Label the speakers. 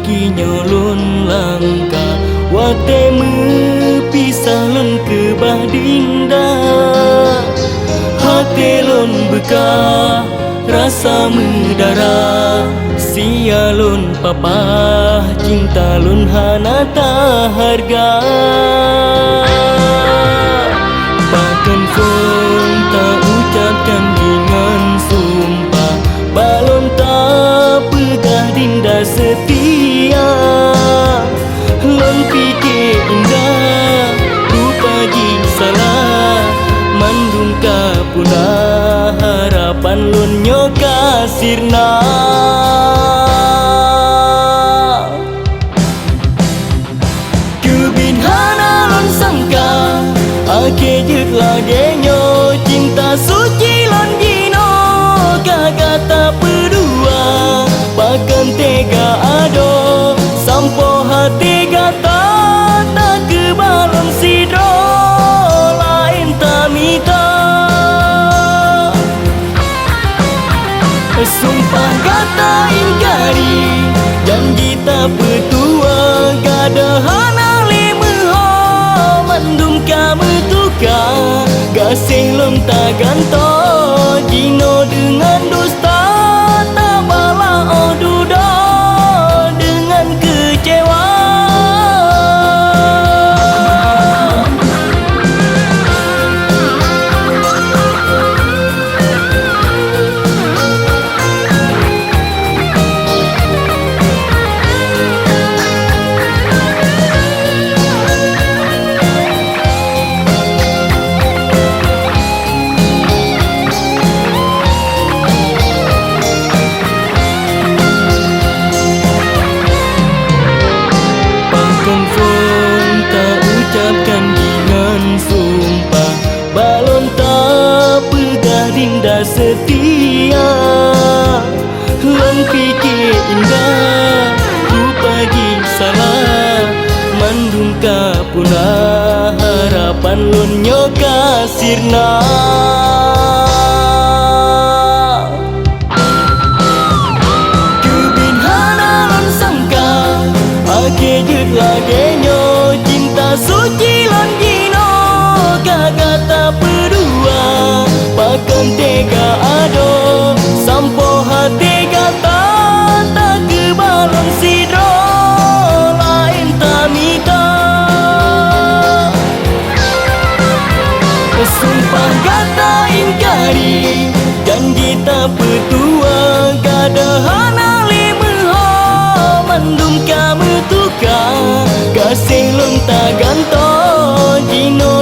Speaker 1: kinyo lon langka wate mu pisah lon ke badinda hati lon beka rasa mudara sia lon papa cinta lon hana ta harga bahkan pun tak ucapkan dengan sumpah balon tak pegah dinda setia lon fikir indah rupa jing salah mandung kapuna harapan lon nyoka sirna kebin hana lon sangka ake jet lage nyo cinta suci lon gino kagak tak berdua bahkan tega ado sampo hati gata tak kebalon sidro lain tak minta sumpah kata ingkari janji tak berdua gada hana limeho mandum kamu tuka gasih lom tak ganto jino dengan dusta tak bala odudo dengan kecewa ucapkan dengan sumpah balon tak pegah dinda setia lon fikir indah rupa jing salah mandung kapuna harapan lon nyoka sirna kebin hana lon sangka ake jet lage nyo suci lon gino kagak tak berdua bahkan tega ado sampo hati gata tak kebalon sidro lain tak minta sumpah kata ingkari janji tak berdua gada hana limeho mandum kamu tuka kasih lon tak ganto jino